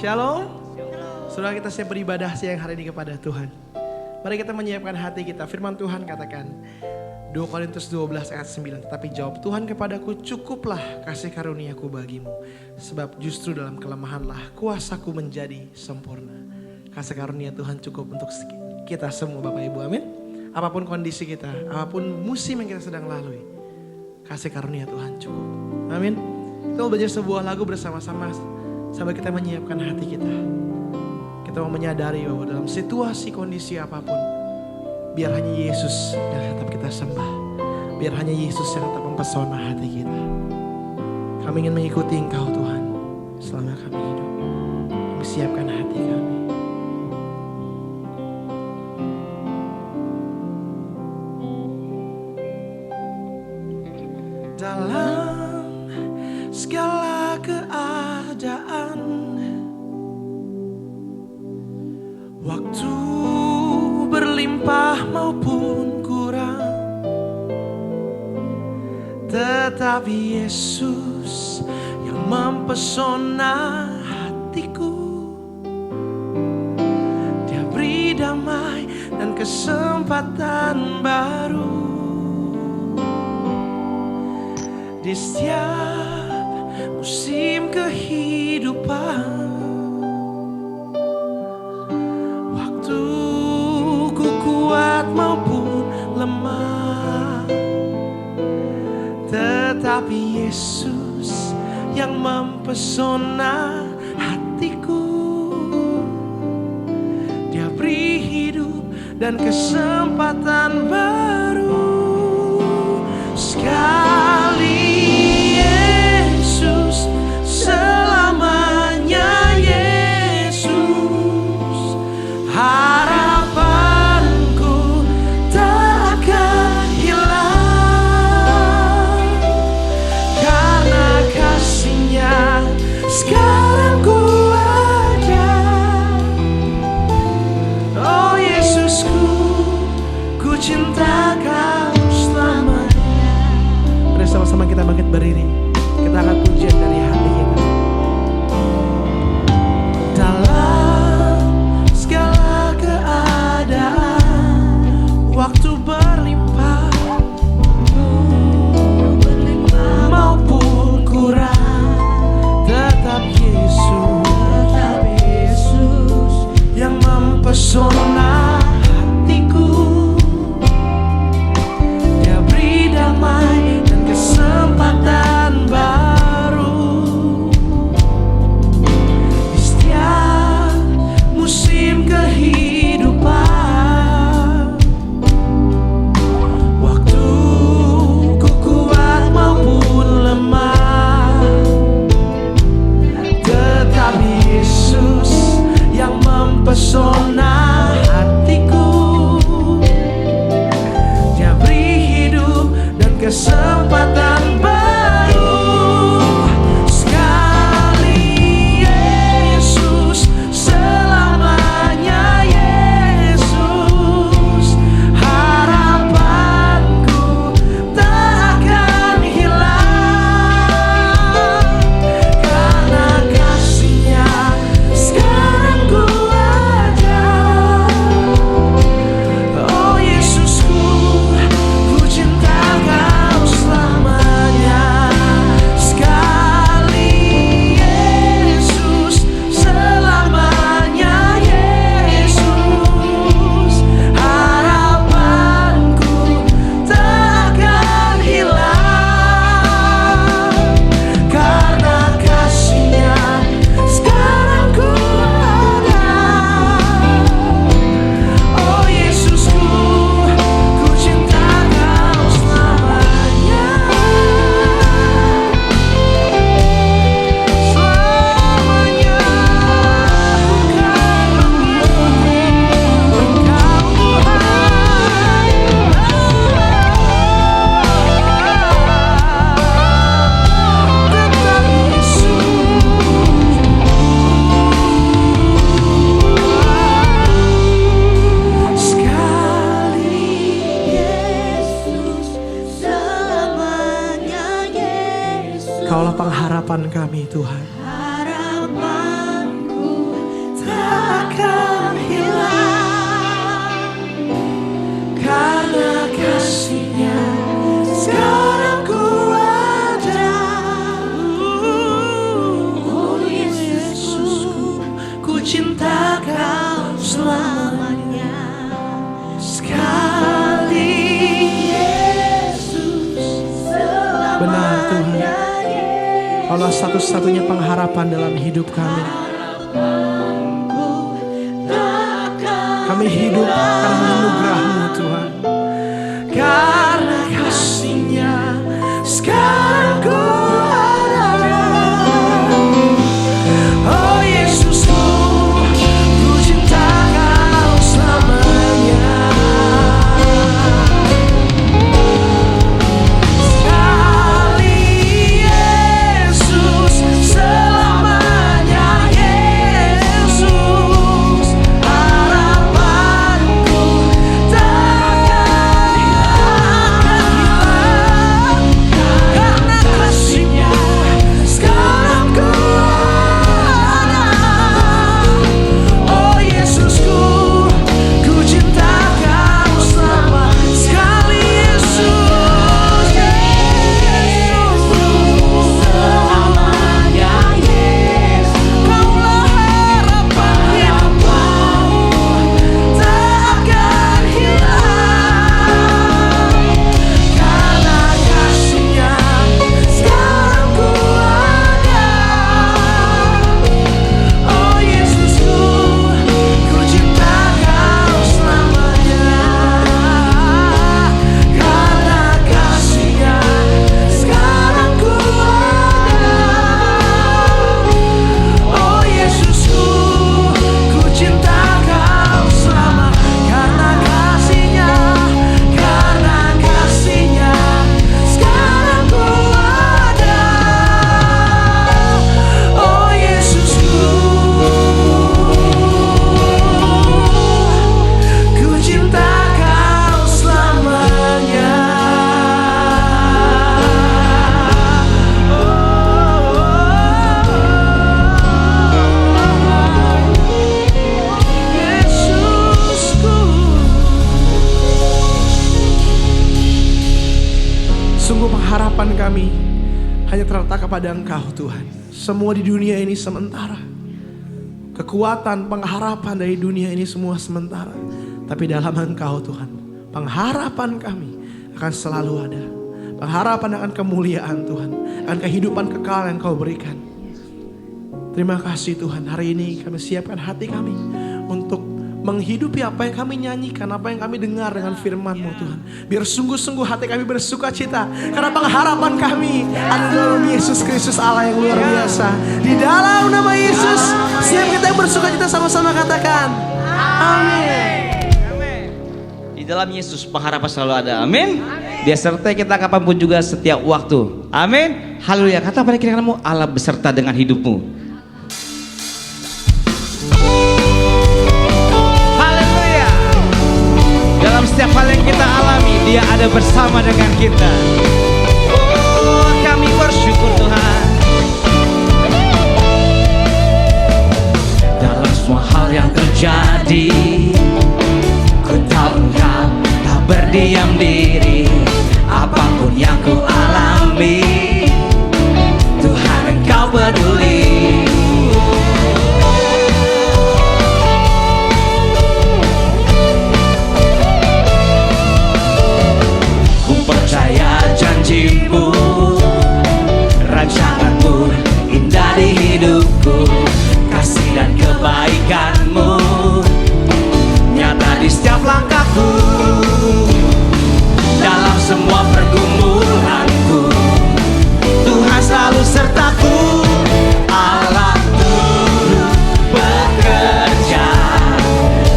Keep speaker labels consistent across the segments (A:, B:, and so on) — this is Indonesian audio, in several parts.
A: Shalom. Saudara, kita siap beribadah siang hari ini kepada Tuhan. Mari kita menyiapkan hati kita. Firman Tuhan katakan 2 Korintus 12 ayat 9. Tetapi jawab Tuhan kepadaku, cukuplah kasih karuniaku bagimu. Sebab justru dalam kelemahanlah kuasaku menjadi sempurna. Kasih karunia Tuhan cukup untuk kita semua Bapak Ibu, amin. Apapun kondisi kita, apapun musim yang kita sedang lalui, kasih karunia Tuhan cukup, amin. Kita mau belajar sebuah lagu bersama-sama sampai kita menyiapkan hati kita. Kita mau menyadari bahwa dalam situasi kondisi apapun, biar hanya Yesus yang tetap kita sembah. Biar hanya Yesus yang tetap mempesona hati kita. Kami ingin mengikuti Engkau Tuhan selama kami hidup. Kami siapkan hati kami. Dalam segala keadaan, waktu berlimpah maupun kurang, tetapi Yesus yang mempesona hatiku. Dia beri damai dan kesempatan baru di setiap musim kehidupan. Waktuku kuat maupun lemah, tetapi Yesus yang mempesona hatiku. Dia beri hidup dan kesempatan baru. Sekali Yesus, selamanya Yesus. Harapanku tak akan hilang, karena kasih-Nya sekarang ku ada. Oh Yesusku, ku cinta Kau selamanya. Mari sama-sama kita bangkit berdiri. Kita akan pujian dari hati kita. Dalam segala keadaan, waktu berlimpah maupun kurang, tetap Yesus yang mempesona hatiku. Dia beri damai dan kesempatan baru di setiap musim kehidupan. Waktuku kuat maupun lemah, tetapi Yesus yang mempesona hatiku. Dia beri hidup dan kesempatan baru. Sekali Yesus, selamanya Yesus. Harapanku tak akan hilang, karena kasih-Nya sekarang ku ada. Oh Yesusku, ku cinta Kau selamanya. Sekali Yesus, selamanya Yesus. Harapanku tak akan hilang, karena kasih-Nya sekarang ku ada. Oh Yesusku, ku cinta Kau selamanya. Selamanya Kaulah pengharapan kami Tuhan.
B: Harapanku
A: adalah satu-satunya pengharapan dalam hidup kami. Kami hidup karena anugerah-Mu Tuhan. Karena kasih-Nya sekarang ku ada. Oh Yesusku, ku cinta Kau selamanya. Sekali Yesus, selamanya Yesus. Harapanku takkan hilang, karena kasih-Nya sekarang ku ada. Oh Yesusku, ku cinta Kau selama. Sekali Yesus, selamanya Yesus. Kaulah harapan hidupku, takkan hilang, karena kasih-Nya sekarang ku ada. Oh Yesusku, ku cinta Kau selamanya, karena kasih-Nya sekarang ku ada. Oh Yesusku, ku cinta Kau selama, karena kasih-Nya sekarang ku ada. Oh Yesusku, ku cinta Kau selamanya. Yesusku, sungguh pengharapan kami hanya terletak kepada Engkau Tuhan. Semua di dunia ini sementara. Kekuatan, pengharapan dari dunia ini semua sementara. Tapi dalam Engkau Tuhan, pengharapan kami akan selalu ada. Pengharapan akan kemuliaan Tuhan, akan kehidupan kekal yang Kau berikan. Terima kasih Tuhan, hari ini kami siapkan hati kami untuk menghidupi apa yang kami nyanyikan, apa yang kami dengar dengan firman-Mu Tuhan. Biar sungguh-sungguh hati kami bersuka cita, karena pengharapan kami ada dalam Yesus Kristus Allah yang luar biasa. Di dalam nama Yesus, setiap kita yang bersuka cita sama-sama katakan amin.
B: Di dalam Yesus pengharapan selalu ada. Amin. Dia sertai kita kapanpun juga setiap waktu. Amin. Haleluya. Kata pada kira-kiramu, Allah beserta dengan hidupmu. Haleluya. Dalam setiap hal yang kita alami, Dia ada bersama dengan kita. Oh, kami bersyukur Tuhan. Dalam semua hal yang terjadi, ku tahu Engkau tak berdiam diri. Apapun yang ku alami, Tuhan Engkau peduli. Ku percaya janji-Mu, rancangan-Mu indah di hidupku. Kasih dan kebaikan-Mu nyata di setiap langkahku. Dalam semua pergumulanku, Tuhan selalu sertaku. Allah turut bekerja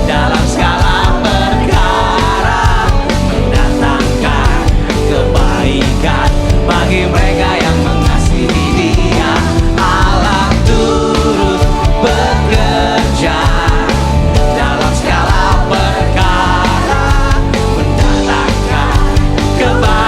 B: dalam segala perkara, mendatangkan kebaikan bagi mereka yang mengasihi Dia. Allah turut bekerja dalam segala perkara, mendatangkan kebaikan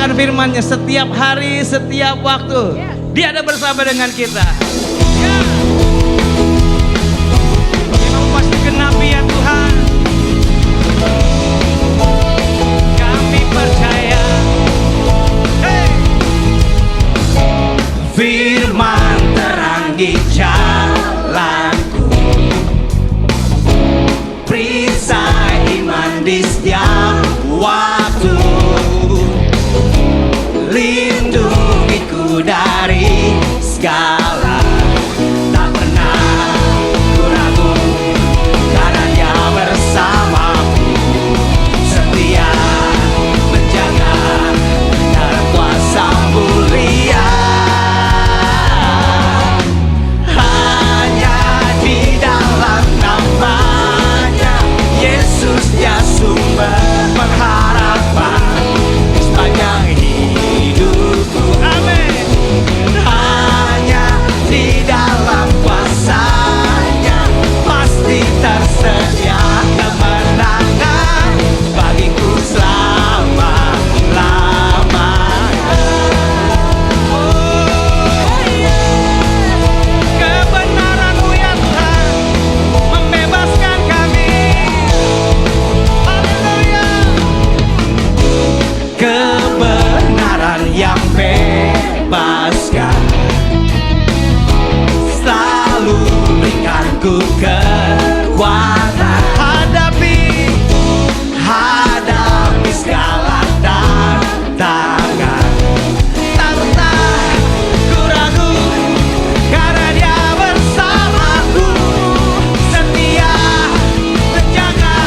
B: kebesaran firman-Nya setiap hari, setiap waktu. Dia ada bersama dengan kita. Ya. Memang pasti genapi ya Tuhan. Kami percaya. Hey. Firman terangi jalanku, perisai iman di setiap waktu, lindungiku dari segala, tak pernah ku ragu karena Dia bersamaku, setia menjaga dalam kuasa mulia. Hanya di dalam nama-Nya Yesus, Dia sumber pengharapan sepanjang hidupku. Amin. Hanya di dalam kuasa-Nya pasti tersedia kemenangan bagiku selama-lamanya. Kebenaran-Mu ya Tuhan membebaskan kami. Haleluya. Kebenaran yang bebaskan selalu berikanku kekuatan hadapi segala tantangan. Tak pernah ku ragu karena Dia bersamaku, setia menjaga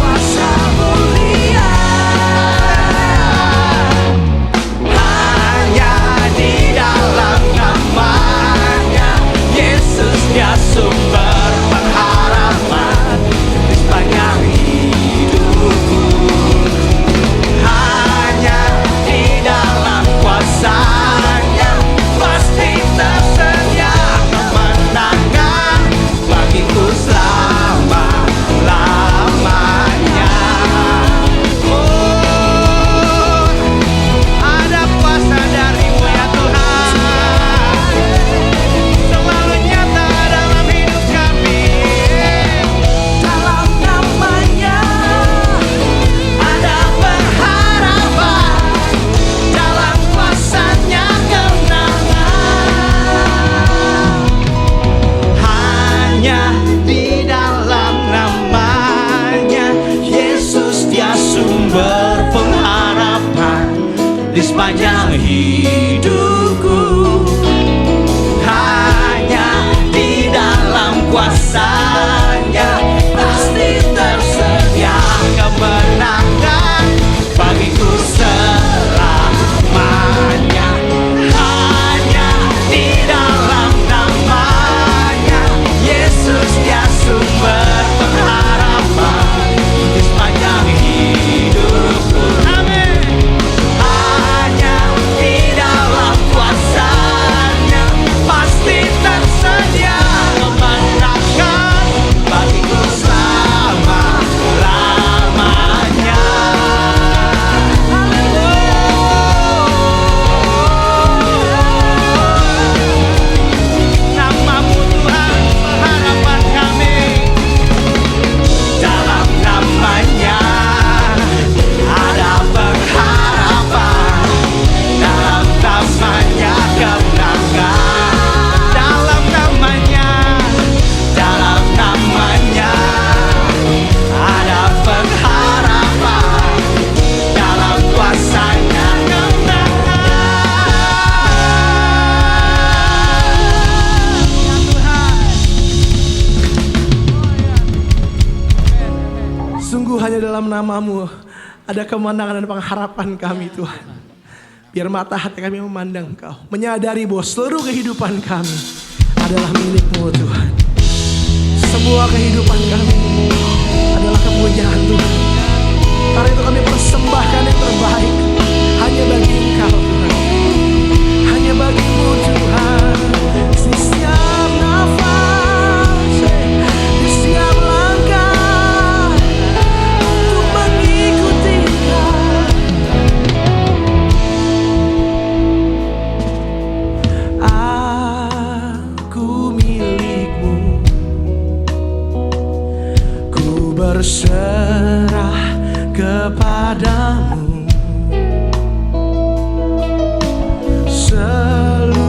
B: kuasa mulia. Hanya di dalam nama-Nya Yesus, Dia sumber pengharapan di sepanjang hidupku. Hanya di dalam kuasa-Nya pasti tersedia kemenangan bagiku selama-lamanya. Oh, ada kuasa dari-Mu ya Tuhan, selalu nyata dalam hidup kami. Dalam nama-Nya ada pengharapan, dalam kuasa-Nya kemenangan. Hanya di dalam nama-Nya Yesus, Dia sumber pengharapan di sepanjang hidupku. Hanya di dalam kuasa-Nya pasti tersedia kemenangan bagiku selamanya. Hanya di dalam nama-Nya Yesus, Dia sumber pengharapan di sepanjang hidupku. Amin. Hanya di dalam kuasa-Nya pasti tersedia kemenangan bagiku selama-lamanya. Nama-Mu Tuhan pengharapan kami. Dalam nama-Nya ada pengharapan, dalam nama-Nya kemenangan. Dalam nama-Nya ada pengharapan, dalam kuasa-Nya kemenangan. Ya Tuhan.
A: Sungguh hanya dalam nama-Mu ada kemenangan dan pengharapan kami Tuhan. Biar mata hati kami memandang Engkau, menyadari bahwa seluruh kehidupan kami adalah milik-Mu Tuhan. Semua kehidupan kami adalah kepunyaan Tuhan. Karena itu kami persembahkan yang terbaik hanya bagi Engkau Tuhan. Hanya bagi-Mu Tuhan. Di setiap nafas, di setiap langkah untuk mengikuti Engkau. berserah kepadamu. Seluruh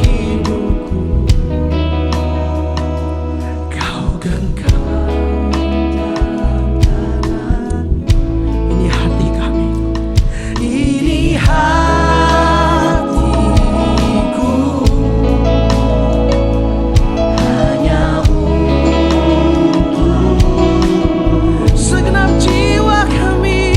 A: hidupku kau genggam. Ini hati kami, ini hatiku, hanya untuk segenap jiwa kami.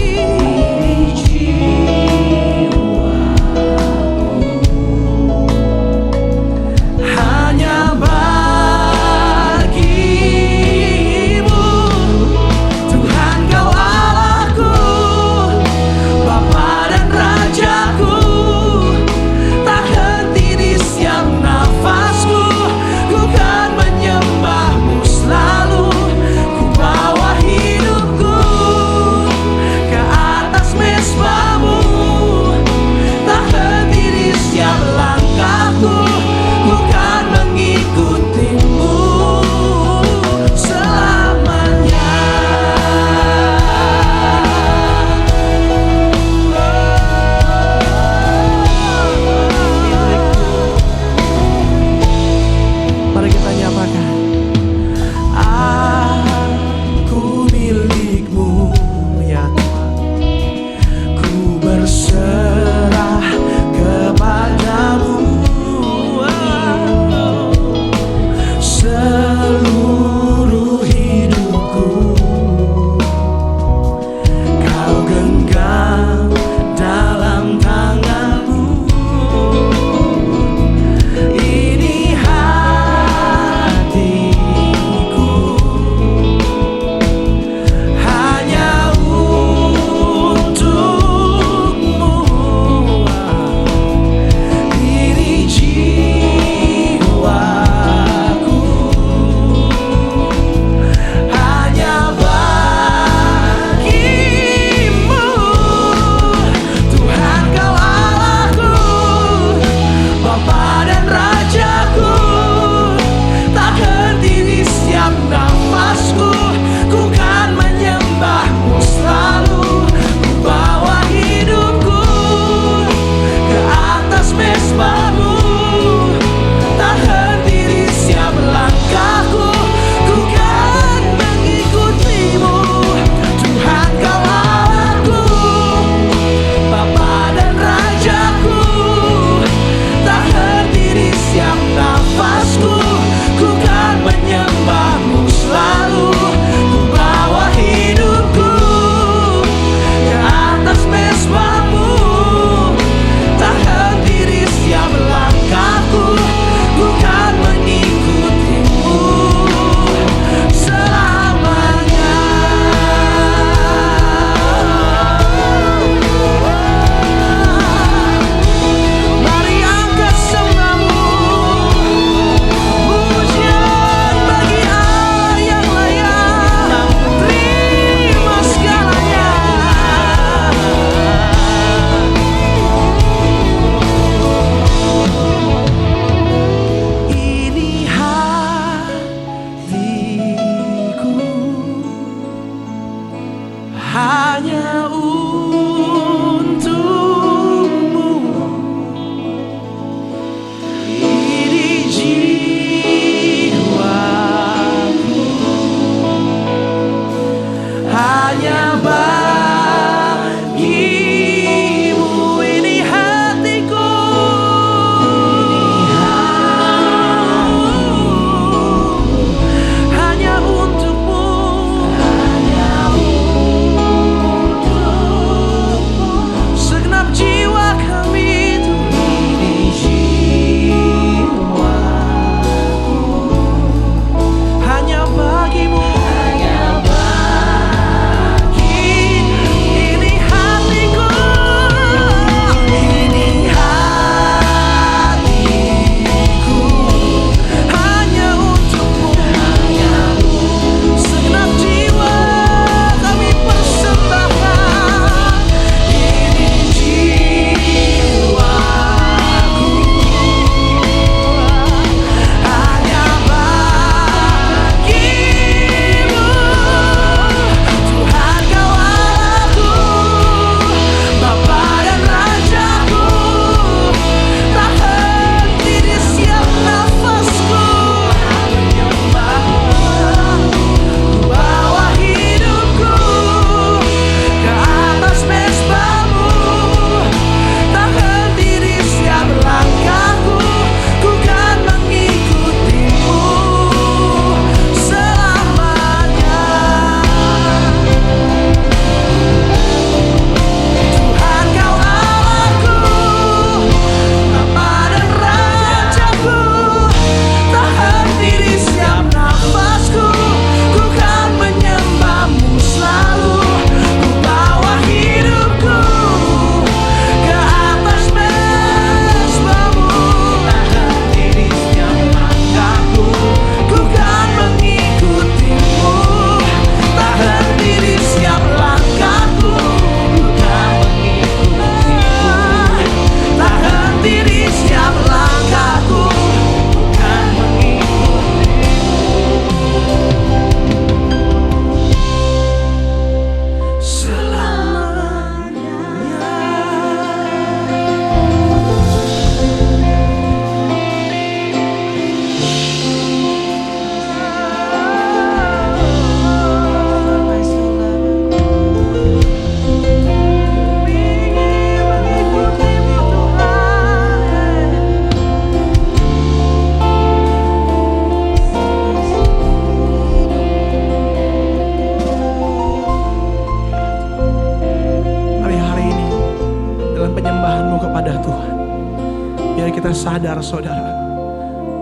A: kita sadar saudara,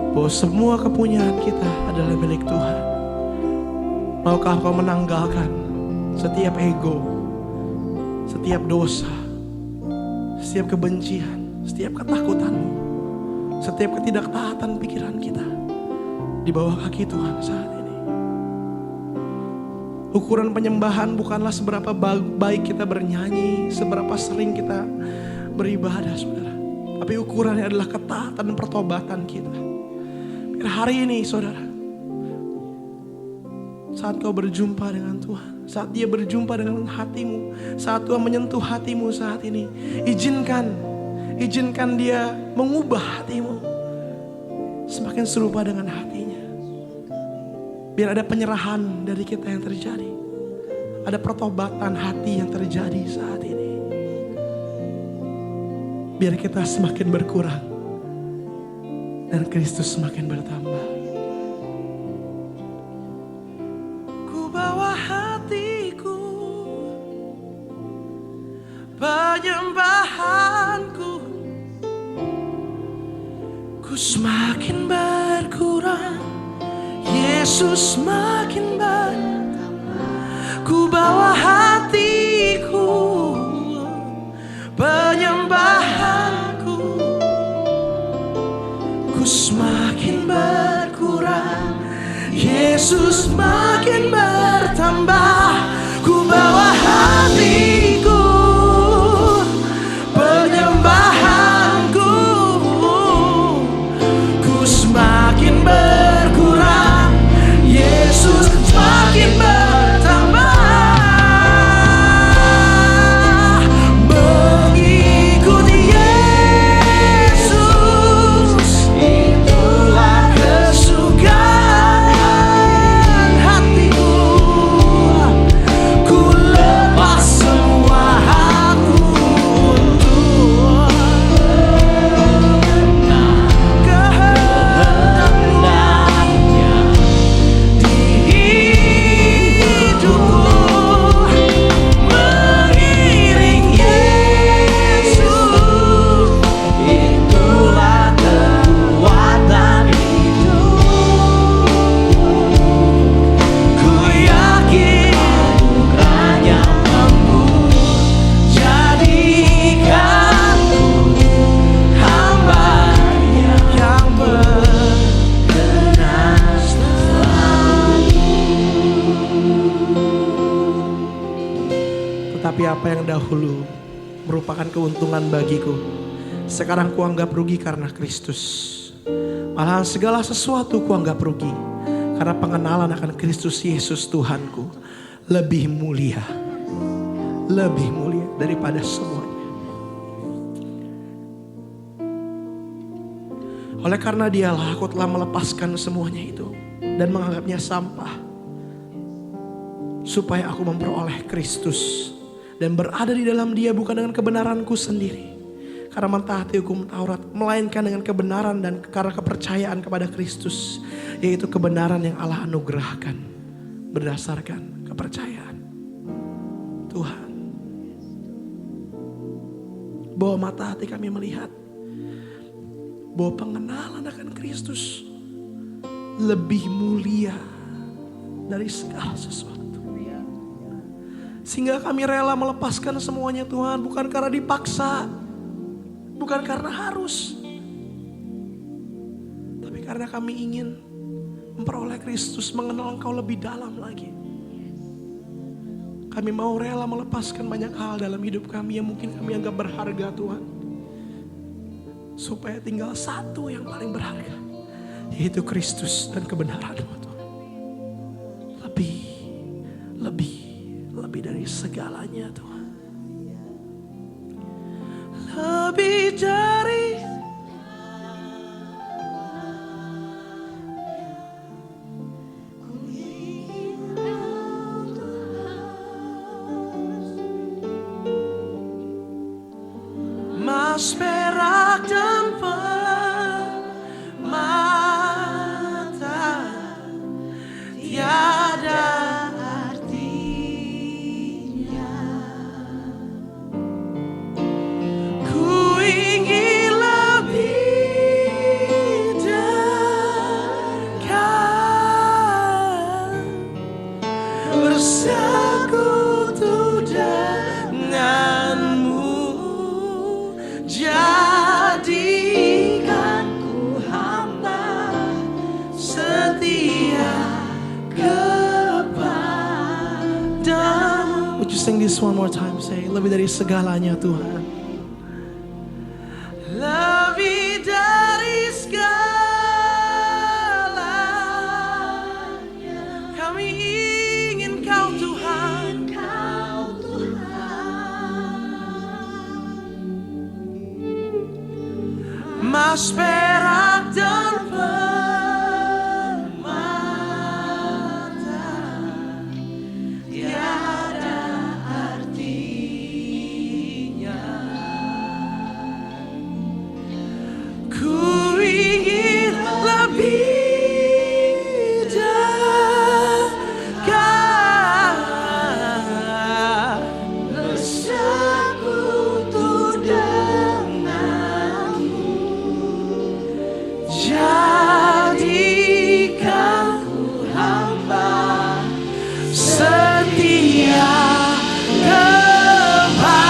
A: bahwa semua kepunyaan kita adalah milik Tuhan. Maukah engkau menanggalkan setiap ego, setiap dosa, setiap kebencian, setiap ketakutanmu, setiap ketidaktaatan pikiran kita di bawah kaki Tuhan saat ini. Ukuran penyembahan bukanlah seberapa baik kita bernyanyi, seberapa sering kita beribadah saudara, tapi ukurannya adalah ketaatan dan pertobatan kita. Biar hari ini saudara, saat kau berjumpa dengan Tuhan, saat dia berjumpa dengan hatimu, saat Tuhan menyentuh hatimu saat ini, izinkan dia mengubah hatimu semakin serupa dengan hatinya. Biar ada penyerahan dari kita yang terjadi, ada pertobatan hati yang terjadi saat ini. Biar kita semakin berkurang dan Kristus semakin bertambah. Ku bawa hatiku, penyembahanku, ku semakin berkurang, Yesus semakin bertambah. Ku bawa hatiku, penyembahanku, ku semakin berkurang, Yesus semakin bertambah. Ku bawa hatiku, penyembahanku, ku semakin berkurang, Yesus semakin bertambah. Mengikuti Yesus, itulah kesukaan hatiku. Ku lepas semua hakku untuk kehendaknya di hidupku. Mengiring Yesus, itulah kekuatan hidup. Ku yakin anugerahnya mampu jadikanku hamba-Nya yang berkenan selalu. Tetapi apa yang dahulu merupakan keuntungan bagiku, sekarang kuanggap rugi karena Kristus. Malahan segala sesuatu kuanggap rugi karena pengenalan akan Kristus Yesus Tuhanku lebih mulia daripada semuanya. Oleh karena dialah aku telah melepaskan semuanya itu dan menganggapnya sampah, supaya aku memperoleh Kristus dan berada di dalam Dia bukan dengan kebenaranku sendiri, karena mentaati hukum Taurat, melainkan dengan kebenaran dan karena kepercayaan kepada Kristus, yaitu kebenaran yang Allah anugerahkan berdasarkan kepercayaan. Tuhan, bawa mata hati kami melihat bahwa pengenalan akan Kristus lebih mulia dari segala sesuatu. Sehingga kami rela melepaskan semuanya Tuhan, bukan karena dipaksa, bukan karena harus, tapi karena kami ingin memperoleh Kristus, mengenal Engkau lebih dalam lagi. Kami mau rela melepaskan banyak hal dalam hidup kami yang mungkin kami anggap berharga Tuhan, supaya tinggal satu yang paling berharga, yaitu Kristus dan kebenaran-Mu Tuhan. Lebih dari segalanya Tuhan. Lebih dari emas, perak dan permata tiada artinya. Ku ingin lebih sing this one more time. Say, lebih dari segalanya Tuhan. Lebih dari segalanya. Kami ingin Kau Tuhan. Mas perak dan permata tiada artinya. Ku ingin lebih dekat, bersekutu denganmu. Jadikan ku hamba setia kepadamu.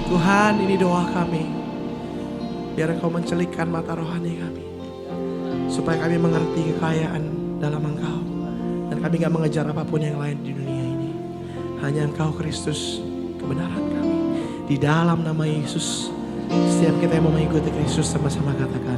A: Tuhan, ini doa kami. Biar Engkau mencelikkan mata rohani kami, supaya kami mengerti kekayaan dalam Engkau, dan kami gak mengejar apapun yang lain di dunia ini. Hanya Engkau Kristus, kebenaran kami. Di dalam nama Yesus, setiap kita yang mau mengikuti Kristus sama-sama katakan,